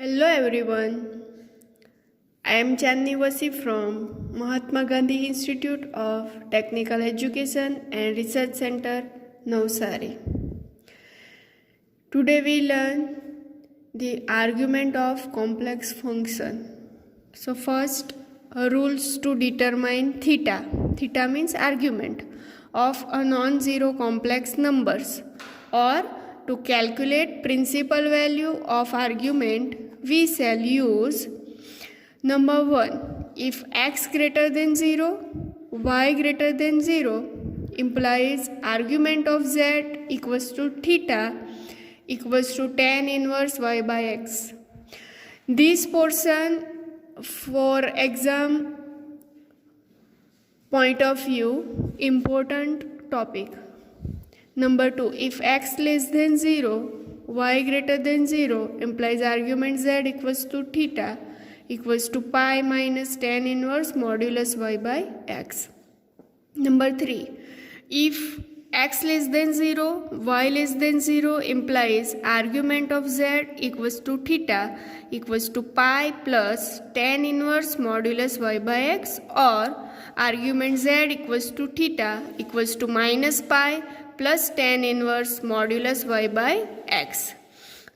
Hello everyone. I am Chandni Wasi from Mahatma Gandhi Institute of Technical Education and Research Center, Navsari. Today we learn the argument of complex function. So first, rules to determine theta. Theta means argument of a non-zero complex numbers, or to calculate principal value of argument we shall use number 1. If x greater than 0, y greater than 0 implies argument of z equals to theta equals to tan inverse y by x. This portion for exam point of view important topic. Number 2. If x less than 0, y greater than 0 implies argument z equals to theta equals to pi minus tan inverse modulus y by x. Number 3. If x less than 0, y less than 0 implies argument of z equals to theta equals to pi plus tan inverse modulus y by x, or argument z equals to theta equals to minus pi plus tan inverse modulus y by x.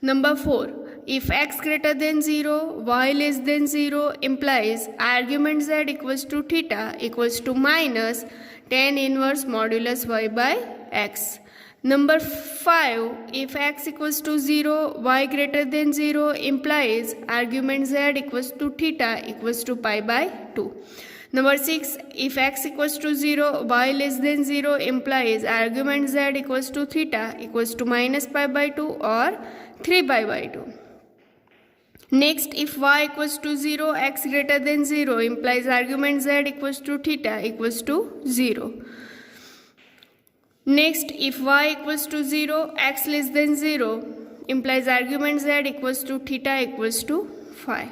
Number 4. If x greater than 0, y less than 0 implies argument z equals to theta equals to minus tan inverse modulus y by x. Number 5. If x equals to 0, y greater than 0 implies argument z equals to theta equals to pi by 2. Number 6. If x equals to 0, y less than 0 implies argument z equals to theta equals to minus pi by 2 or 3 pi by 2. Next, if y equals to 0, x greater than 0 implies argument z equals to theta equals to 0. Next, if y equals to 0, x less than 0 implies argument z equals to theta equals to 5.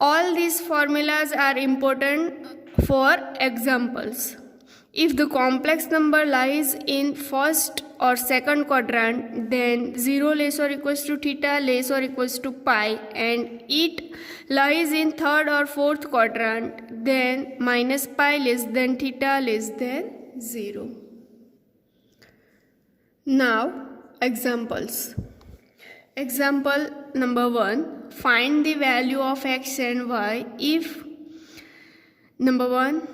All these formulas are important for examples. If the complex number lies in first or second quadrant, then 0 less or equals to theta less or equals to pi, and it lies in third or fourth quadrant, then minus pi less than theta less than 0. Now, examples. Example number 1. Find the value of x and y if number 1.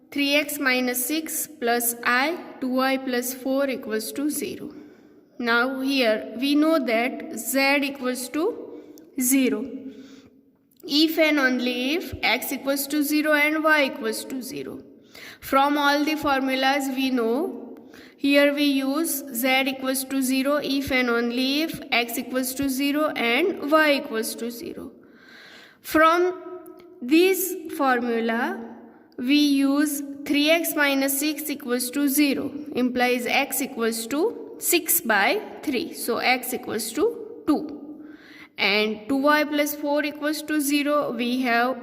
3x minus 6 plus I 2y plus 4 equals to 0. Now here we know that z equals to 0. If and only if x equals to 0 and y equals to 0. From all the formulas we know, here we use z equals to 0 if and only if x equals to 0 and y equals to 0. From this formula we use 3x minus 6 equals to 0 implies x equals to 6 by 3. So x equals to 2. And 2y plus 4 equals to 0. We have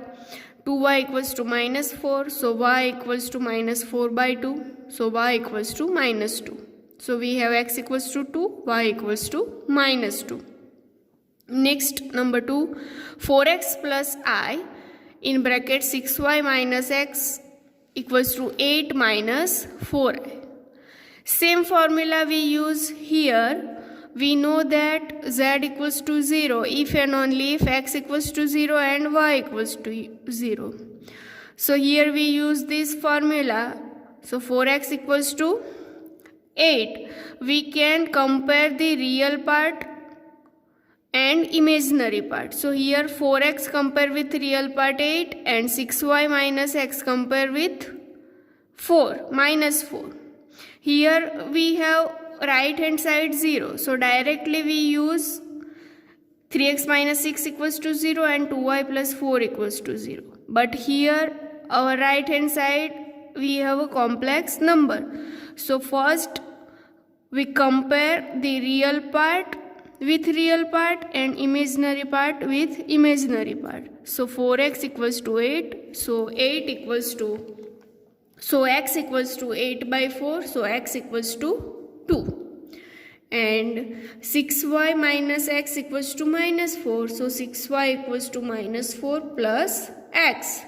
2y equals to minus 4. So y equals to minus 4 by 2. So y equals to minus 2. So we have x equals to 2, y equals to minus 2. Next, number 2. 4x plus I in bracket 6y minus x equals to 8 minus 4i. Same formula we use here. We know that z equals to 0 if and only if x equals to 0 and y equals to 0. So here we use this formula. So 4x equals to 8. We can compare the real part and imaginary part. So here 4x compare with real part 8 and 6y minus x compare with 4 minus 4. Here we have right hand side 0. So directly we use 3x minus 6 equals to 0 and 2y plus 4 equals to 0. But here our right hand side we have a complex number. So first we compare the real part with real part and imaginary part with imaginary part. So 4x equals to 8. So x equals to 8 by 4. So x equals to 2. and 6y minus x equals to minus 4. So 6y equals to minus 4 plus x.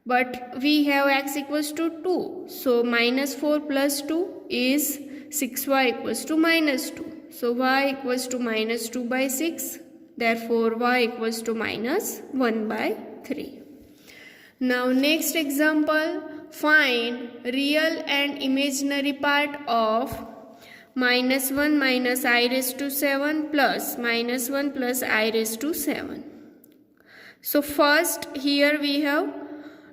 But we have x equals to 2. So minus 4 plus 2 is 6y equals to minus 2. So y equals to minus 2 by 6. Therefore y equals to minus 1 by 3. Now next example, find real and imaginary part of minus 1 minus I raised to 7 plus minus 1 plus I raised to 7. So first here we have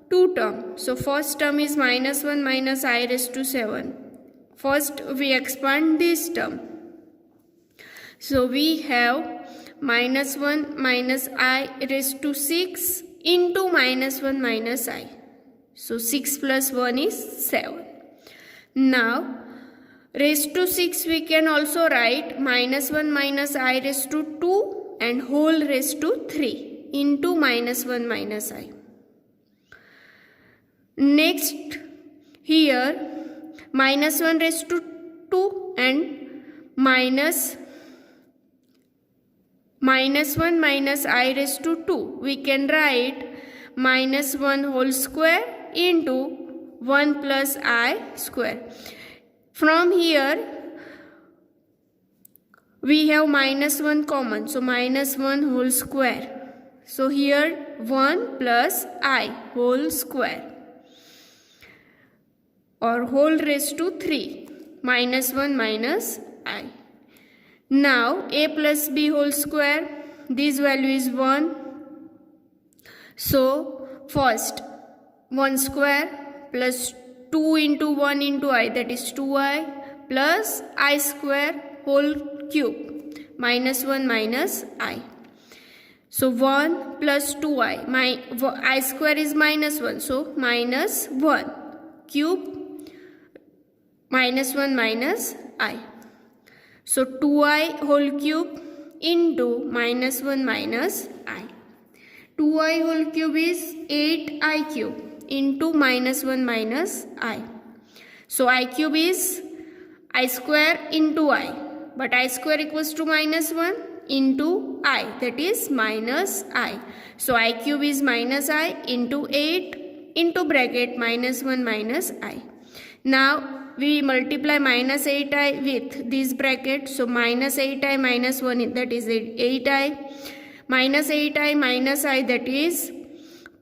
two terms. So first term is minus 1 minus I raised to 7. First we expand this term. So we have minus 1 minus I raised to 6 into minus 1 minus I. So 6 plus 1 is 7. Now raised to 6 we can also write minus 1 minus I raised to 2 and whole raised to 3 into minus 1 minus I. Next here minus 1 raised to 2 and minus 1 minus I raised to 2. We can write minus 1 whole square into 1 plus I square. From here we have minus 1 common. So minus 1 whole square. So here 1 plus I whole square or whole raised to 3 minus 1 minus I. Now a plus b whole square, this value is 1. So first 1 square plus 2 into 1 into I, that is 2I, plus I square whole cube minus 1 minus I. So 1 plus 2I, my I square is minus 1, so minus 1 cube minus 1 minus I. So 2I whole cube into minus 1 minus I. 2I whole cube is 8I cube into minus 1 minus I. So I cube is I square into I. But I square equals to minus 1 into I, that is minus I. So I cube is minus I into 8 into bracket minus 1 minus I. Now we multiply minus 8I with this bracket. So minus 8I minus 1, that is 8I. Minus 8I minus I, that is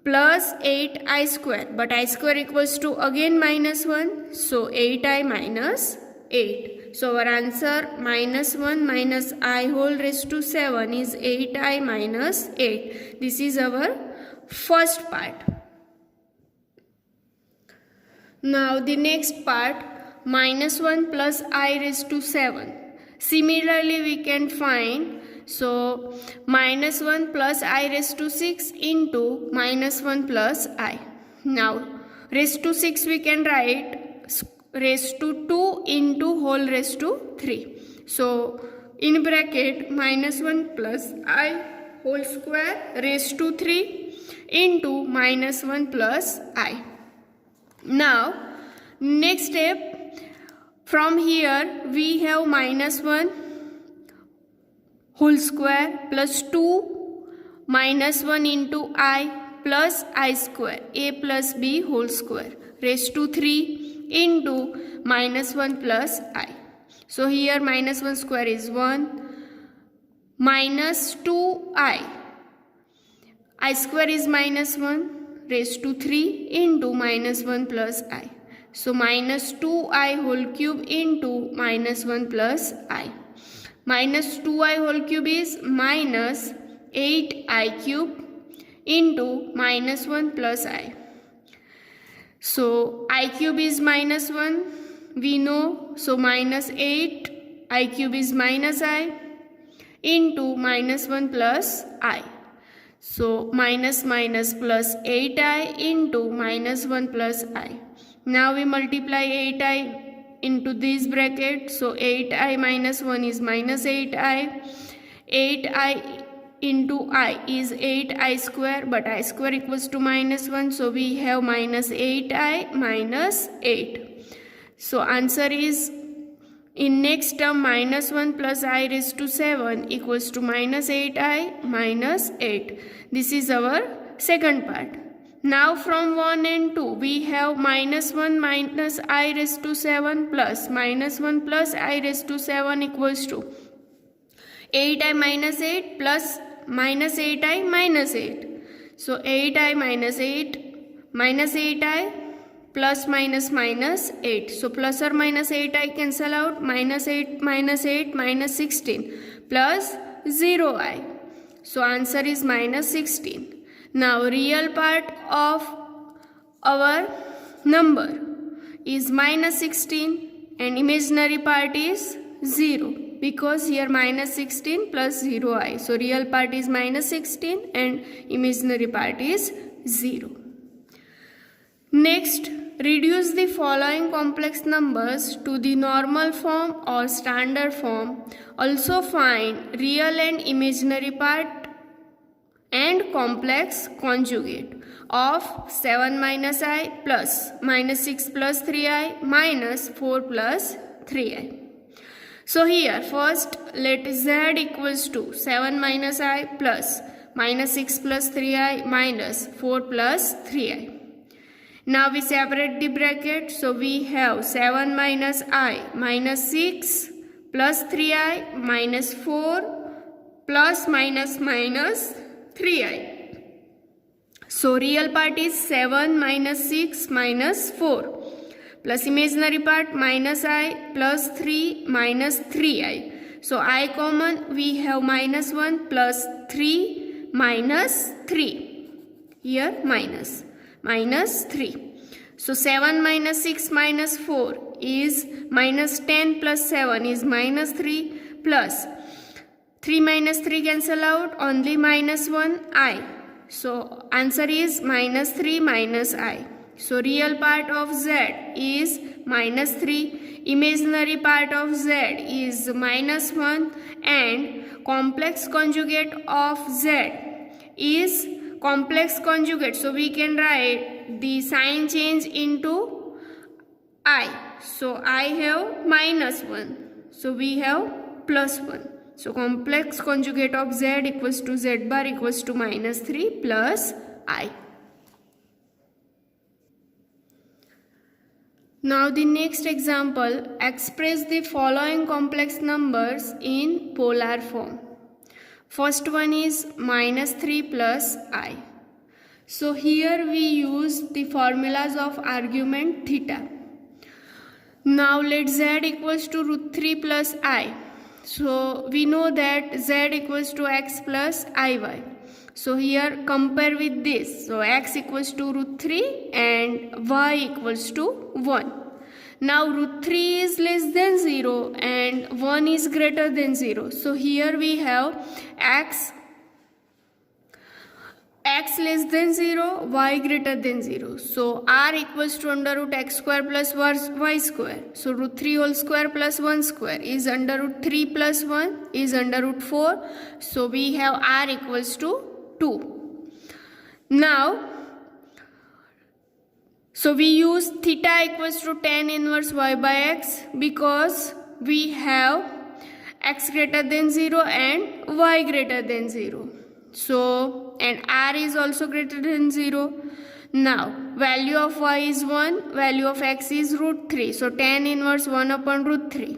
plus 8I square. But I square equals to again minus 1. So 8I minus 8. So our answer minus 1 minus I whole raised to 7 is 8I minus 8. This is our first part. Now the next part, minus 1 plus I raised to 7. Similarly we can find, so minus 1 plus I raised to 6 into minus 1 plus I. Now raised to 6 we can write raised to 2 into whole raised to 3. So in bracket minus 1 plus I whole square raised to 3 into minus 1 plus I. Now next step, from here we have minus 1 whole square plus 2 minus 1 into I plus I square, a plus b whole square raised to 3 into minus 1 plus I. So here minus 1 square is 1 minus 2I. I square is minus 1 raised to 3 into minus 1 plus I. So minus 2I whole cube into minus 1 plus I. Minus 2I whole cube is minus 8I cube into minus 1 plus I. So I cube is minus 1, we know. So minus 8 I cube is minus I into minus 1 plus I. So minus minus plus 8I into minus 1 plus I. Now we multiply 8I into this bracket. So 8I minus 1 is minus 8I. 8I into I is 8I square, but I square equals to minus 1. So we have minus 8I minus 8. So answer is in next term minus 1 plus I raised to 7 equals to minus 8I minus 8. This is our second part. Now from 1 and 2 we have minus 1 minus I raised to 7 plus minus 1 plus I raised to 7 equals to 8I minus 8 plus minus 8I minus 8. So 8I minus 8 minus 8I plus minus minus 8. So plus or minus 8I cancel out, minus 8 minus 16 plus 0I. So answer is minus 16. Now real part of our number is minus 16 and imaginary part is 0, because here minus 16 plus 0I. So real part is minus 16 and imaginary part is 0. Next, reduce the following complex numbers to the normal form or standard form. Also find real and imaginary part and complex conjugate of 7 minus I plus minus 6 plus 3I minus 4 plus 3I. So here first let z equals to 7 minus I plus minus 6 plus 3I minus 4 plus 3I. Now we separate the bracket, so we have 7 minus I minus 6 plus 3I minus 4 plus minus minus 3I. So real part is 7 minus 6 minus 4 plus imaginary part minus I plus 3 minus 3I. So I common, we have minus 1 plus 3 minus 3. Here minus 3. So 7 minus 6 minus 4 is minus 10 plus 7 is minus 3 plus 3 minus 3 cancel out, only minus 1 I. So answer is minus 3 minus I. So real part of z is minus 3, imaginary part of z is minus 1 and complex conjugate of z is complex conjugate. So we can write the sign change into I. So I have minus 1. So we have plus 1. So complex conjugate of z equals to z bar equals to minus 3 plus I. Now the next example, express the following complex numbers in polar form. First one is minus 3 plus I. So here we use the formulas of argument theta. Now let z equals to root 3 plus I. So we know that z equals to x plus iy. So here compare with this. So x equals to root 3 and y equals to 1. Now root 3 is less than 0 and 1 is greater than 0. So here we have x less than 0, y greater than 0. So r equals to under root x square plus y square. So root 3 whole square plus 1 square is under root 3 plus 1 is under root 4. So we have r equals to 2. Now, so we use theta equals to tan inverse y by x because we have x greater than 0 and y greater than 0. So, and r is also greater than 0. Now, value of y is 1, value of x is root 3. So, tan inverse 1 upon root 3.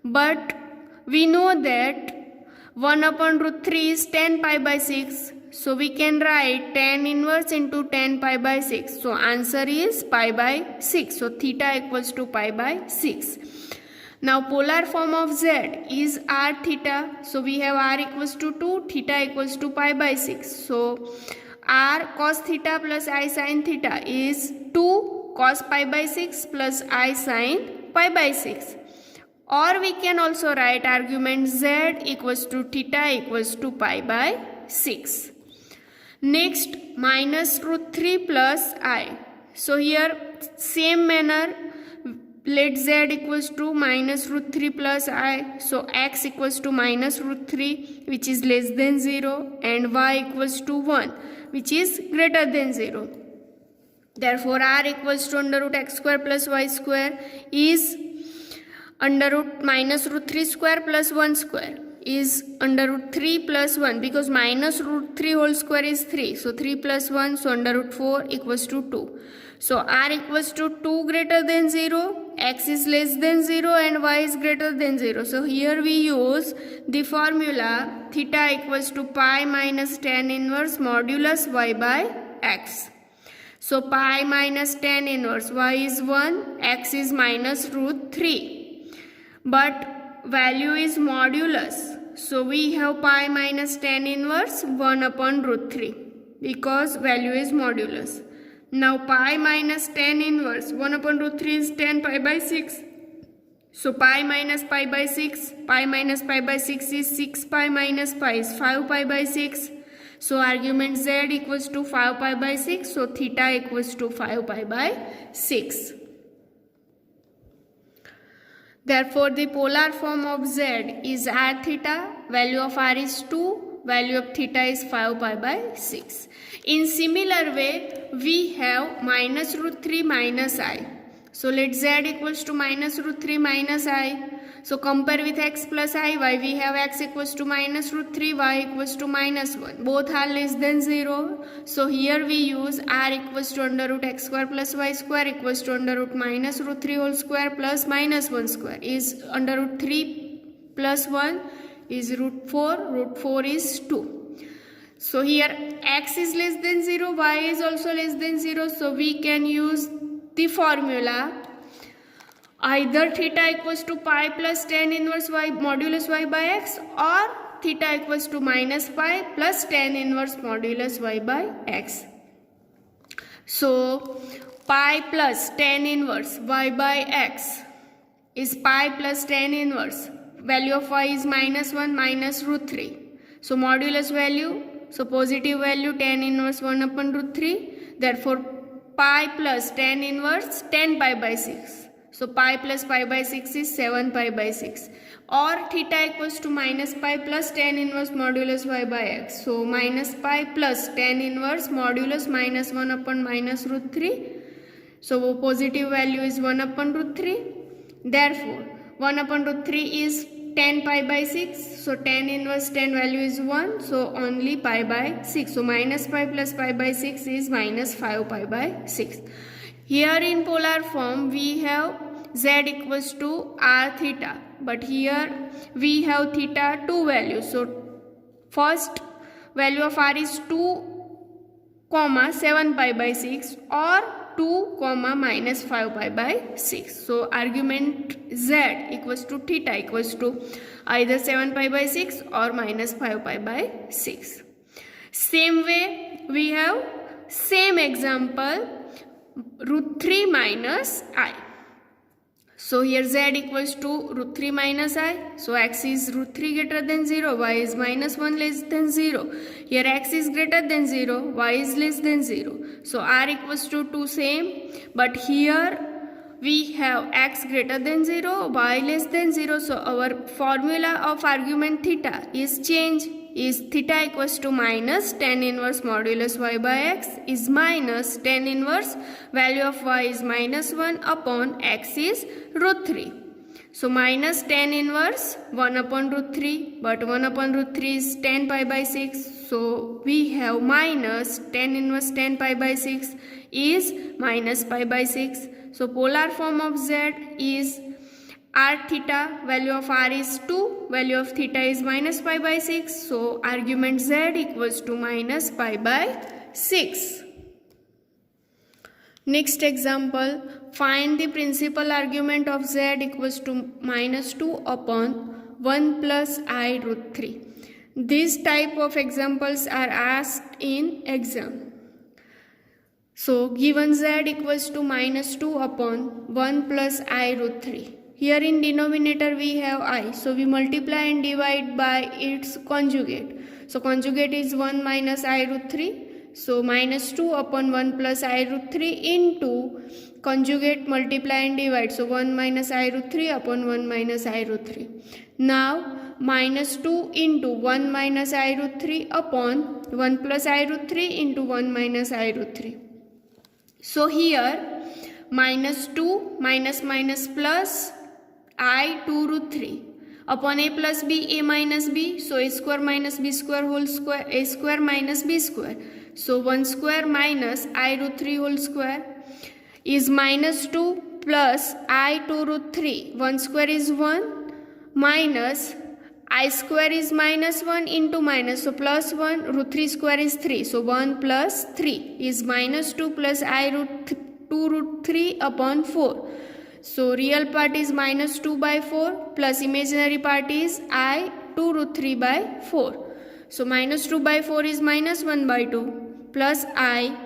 But we know that 1 upon root 3 is 10 pi by 6. So we can write tan inverse into 10 pi by 6. So answer is pi by 6. So theta equals to pi by 6. Now polar form of z is r theta. So we have r equals to 2, theta equals to pi by 6. So r cos theta plus I sin theta is 2 cos pi by 6 plus I sin pi by 6. Or we can also write argument z equals to theta equals to pi by 6. Next, minus root 3 plus I. So here same manner, let z equals to minus root 3 plus I. So x equals to minus root 3 which is less than 0 and y equals to 1 which is greater than 0. Therefore r equals to under root x square plus y square is under root minus root 3 square plus 1 square is under root 3 plus 1, because minus root 3 whole square is 3. So 3 plus 1, so under root 4 equals to 2. So r equals to 2 greater than 0, x is less than 0 and y is greater than 0. So here we use the formula theta equals to pi minus tan inverse modulus y by x. So pi minus tan inverse, y is 1, x is minus root 3. But value is modulus. So we have pi minus tan inverse 1 upon root 3 because value is modulus. Now pi minus tan inverse 1 upon root 3 is tan pi by 6. So pi minus pi by 6, pi minus pi by 6 is 6 pi minus pi is 5 pi by 6. So argument z equals to 5 pi by 6. So theta equals to 5 pi by 6. Therefore, the polar form of z is r theta, value of r is 2, value of theta is 5 pi by 6. In similar way, we have minus root 3 minus I. So let z equals to minus root 3 minus I. So compare with x plus I, y we have x equals to minus root 3, y equals to minus 1. Both are less than 0. So here we use r equals to under root x square plus y square equals to under root minus root 3 whole square plus minus 1 square is under root 3 plus 1 is root 4 is 2. So here x is less than 0, y is also less than 0. So we can use the formula either theta equals to pi plus tan inverse y modulus y by x, or theta equals to minus pi plus tan inverse modulus y by x. So pi plus tan inverse y by x is pi plus tan inverse. Value of y is minus 1 minus root 3. So modulus value, so positive value tan inverse 1 upon root 3. Therefore pi plus tan inverse 10 pi by 6. So pi plus pi by 6 is 7 pi by 6. Or theta equals to minus pi plus tan inverse modulus y by x. So minus pi plus tan inverse modulus minus 1 upon minus root 3. So positive value is 1 upon root 3. Therefore 1 upon root 3 is 10 pi by 6. So tan inverse 10 value is 1. So only pi by 6. So minus pi plus pi by 6 is minus 5 pi by 6. Here in polar form we have z equals to r theta, but here we have theta 2 values. So first value of r is 2 comma 7 pi by 6 or 2 comma minus 5 pi by 6. So argument z equals to theta equals to either 7 pi by 6 or minus 5 pi by 6. Same way we have same example root 3 minus I. So here z equals to root 3 minus I. So x is root 3 greater than 0, y is minus 1 less than 0. Here x is greater than 0, y is less than 0. So r equals to 2 same, but here we have x greater than 0, y less than 0. So our formula of argument theta is changed. Is theta equals to minus tan inverse modulus y by x is minus tan inverse value of y is minus 1 upon x is root 3. So minus tan inverse 1 upon root 3, but 1 upon root 3 is 10 pi by 6. So we have minus tan inverse 10 pi by 6 is minus pi by 6. So polar form of z is r theta, value of r is 2, value of theta is minus pi by 6. So argument z equals to minus pi by 6. Next example, find the principal argument of z equals to minus 2 upon 1 plus I root 3. These type of examples are asked in exam. So given z equals to minus 2 upon 1 plus I root 3. Here in denominator we have I. So we multiply and divide by its conjugate. So conjugate is 1 minus I root 3. So minus 2 upon 1 plus I root 3 into conjugate multiply and divide. So 1 minus I root 3 upon 1 minus I root 3. Now minus 2 into 1 minus I root 3 upon 1 plus I root 3 into 1 minus I root 3. So here minus 2 minus minus plus I 2 root 3 upon a plus b, a minus b, so a square minus b square whole square, a square minus b square, so 1 square minus I root 3 whole square is minus 2 plus I 2 root 3, 1 square is 1 minus I square is minus 1 into minus, so plus 1, root 3 square is 3, so 1 plus 3 is minus 2 plus I root 2 root 3 upon 4. So real part is minus 2 by 4 plus imaginary part is I 2 root 3 by 4. So minus 2 by 4 is minus 1 by 2 plus I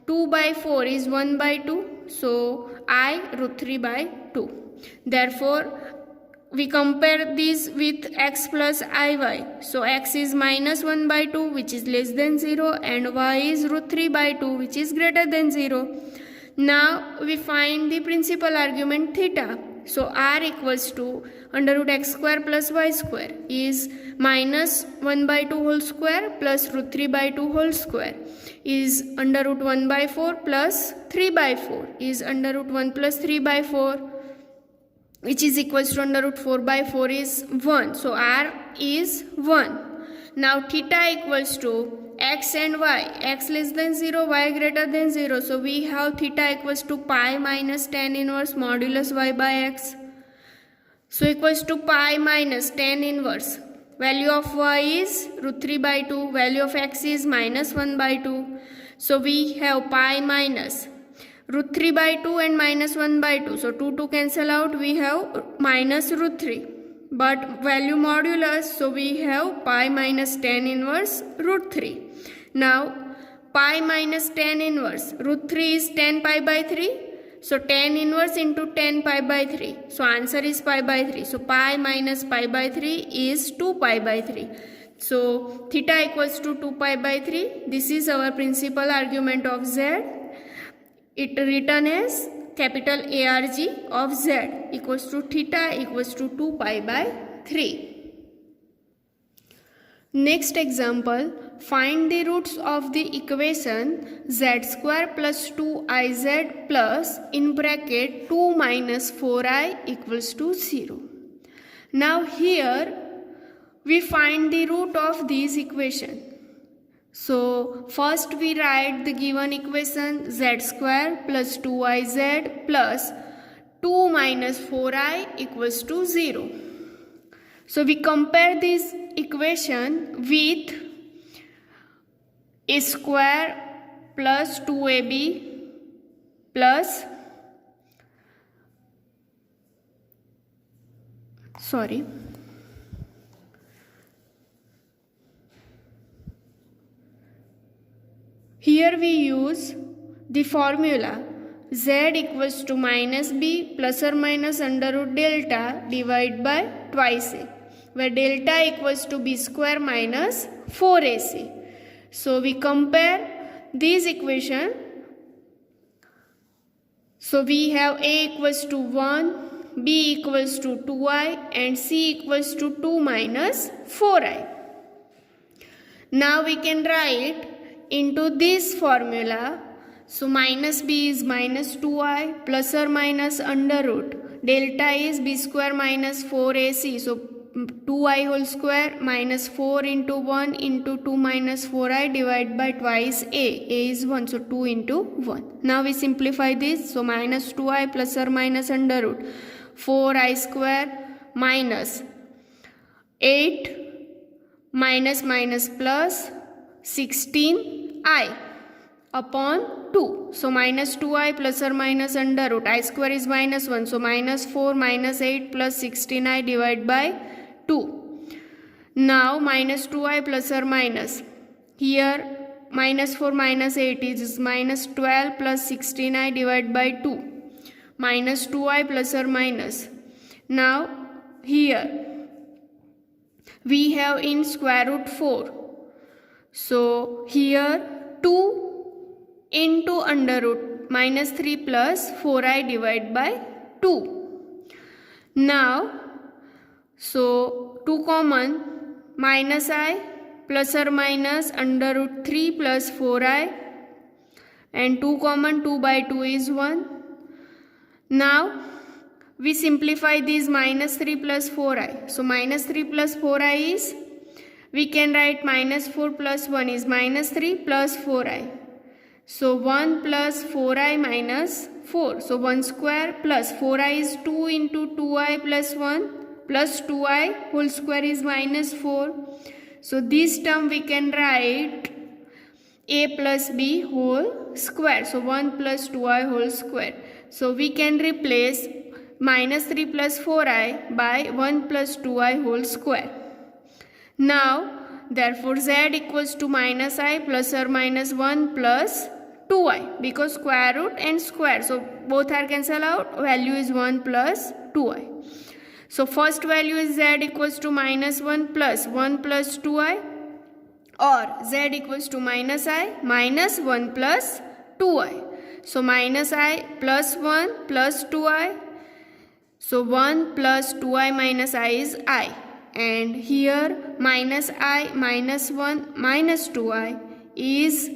2 by 4 is 1 by 2. So I root 3 by 2. Therefore we compare this with x plus iy. So x is minus 1 by 2 which is less than 0 and y is root 3 by 2 which is greater than 0. Now we find the principal argument theta. So r equals to under root x square plus y square is minus 1 by 2 whole square plus root 3 by 2 whole square is under root 1 by 4 plus 3 by 4 is under root 1 plus 3 by 4 which is equals to under root 4 by 4 is 1. So r is 1. Now theta equals to x and y, x less than 0, y greater than 0. So we have theta equals to pi minus tan inverse modulus y by x. So equals to pi minus tan inverse. Value of y is root 3 by 2, value of x is minus 1 by 2. So we have pi minus root 3 by 2 and minus 1 by 2. So 2 cancel out, we have minus root 3. But value modulus, so we have pi minus tan inverse root 3. Now pi minus tan inverse root 3 is 10 pi by 3. So tan inverse into 10 pi by 3. So answer is pi by 3. So pi minus pi by 3 is 2 pi by 3. So theta equals to 2 pi by 3. This is our principal argument of z. It written as capital ARG of z equals to theta equals to 2 pi by 3. Next example, find the roots of the equation z square plus 2iz plus in bracket 2 minus 4i equals to 0. Now here we find the root of this equation. So first we write the given equation z square plus 2iz plus 2 minus 4i equals to 0. So we compare this equation with a square plus 2ab plus here we use the formula z equals to minus b plus or minus under root delta divided by twice a, where delta equals to b square minus 4ac. So we compare this equation. So we have a equals to 1, b equals to 2i and c equals to 2 minus 4i. Now we can write into this formula. So minus b is minus 2i plus or minus under root delta is b square minus 4ac. So 2i whole square minus 4 into 1 into 2 minus 4i divided by twice a is 1. So 2 into 1. Now we simplify this. So minus 2i plus or minus under root 4i square minus 8 minus minus plus 16i upon 2. So minus 2i plus or minus under root I square is minus 1. So minus 4 minus 8 plus 16i divided by 2. Now minus 2i plus or minus. Here minus 4 minus 8 is minus 12 plus 16i divided by 2. Minus 2i plus or minus. Now here we have in square root 4. So here 2 into under root minus 3 plus 4i divided by 2. Now so 2 common minus I plus or minus under root 3 plus 4i and 2 common 2 by 2 is 1. Now we simplify this minus 3 plus 4i. So minus 3 plus 4i is, we can write minus 4 plus 1 is minus 3 plus 4i. So 1 plus 4i minus 4. So 1 square plus 4i is 2 into 2i plus 1 plus 2i whole square is minus 4. So this term we can write a plus b whole square. So 1 plus 2i whole square. So we can replace minus 3 plus 4i by 1 plus 2i whole square. Now, therefore, z equals to minus I plus or minus 1 plus 2i, because square root and square. So, both are cancelled out. Value is 1 plus 2i. So, first value is z equals to minus 1 plus 2i, or z equals to minus I minus 1 plus 2i. So, minus I plus 1 plus 2i. So, 1 plus 2i minus I is I. And here minus I minus 1 minus 2i is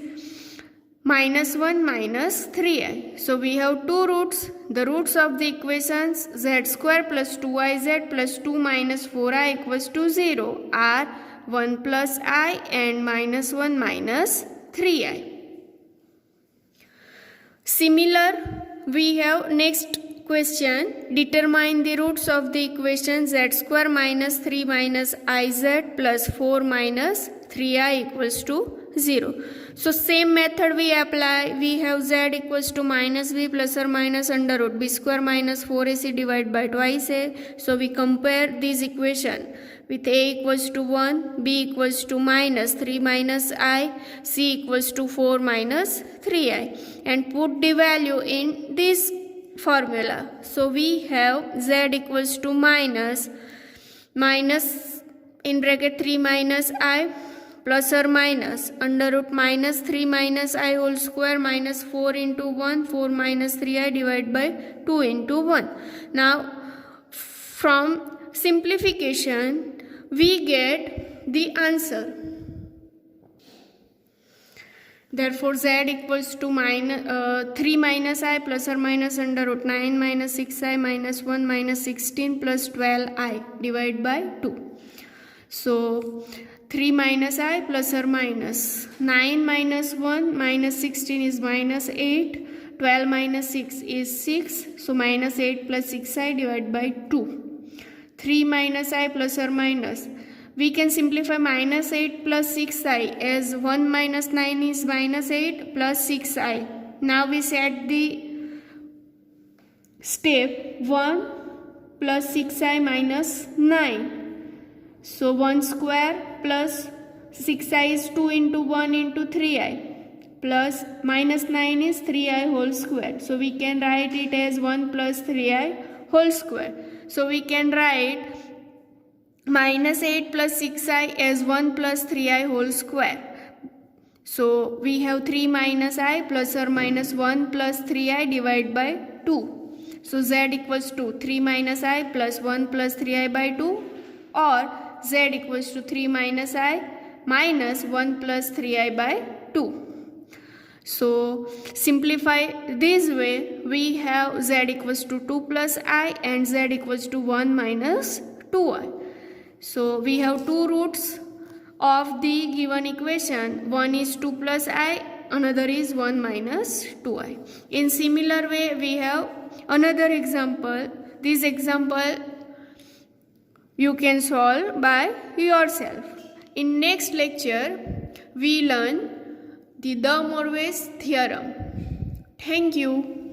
minus 1 minus 3i. So we have two roots. The roots of the equations z square plus 2iz plus 2 minus 4i equals to 0 are 1 plus I and minus 1 minus 3i. Similar, we have next question. Determine the roots of the equation z square minus 3 minus iz plus 4 minus 3i equals to 0. So same method we apply. We have z equals to minus b plus or minus under root b square minus 4ac divided by twice a. So we compare this equation with a equals to 1, b equals to minus 3 minus I, c equals to 4 minus 3i, and put the value in this formula. So we have z equals to minus in bracket 3 minus I plus or minus under root minus 3 minus I whole square minus 4 into 1, 4 minus 3i divided by 2 into 1. Now from simplification we get the answer. Therefore, z equals to 3 minus I plus or minus under root 9 minus 6i minus 1 minus 16 plus 12i divided by 2. So, 3 minus I plus or minus 9 minus 1 minus 16 is minus 8. 12 minus 6 is 6. So, minus 8 plus 6i divided by 2. 3 minus I plus or minus. We can simplify minus 8 plus 6i as 1 minus 9 is minus 8 plus 6i. Now we set the step 1 plus 6i minus 9. So 1 square plus 6i is 2 into 1 into 3i plus minus 9 is 3i whole square. So we can write it as 1 plus 3i whole square. So we can write minus 8 plus 6i as 1 plus 3i whole square. So we have 3 minus I plus or minus 1 plus 3i divided by 2. So z equals to 3 minus I plus 1 plus 3i by 2, or z equals to 3 minus I minus 1 plus 3i by 2. So simplify this way, we have z equals to 2 plus I and z equals to 1 minus 2i. So we have two roots of the given equation. One is 2 plus I, another is 1 minus 2i. In similar way, we have another example. This example you can solve by yourself. In next lecture, we learn the De Moivre's theorem. Thank you.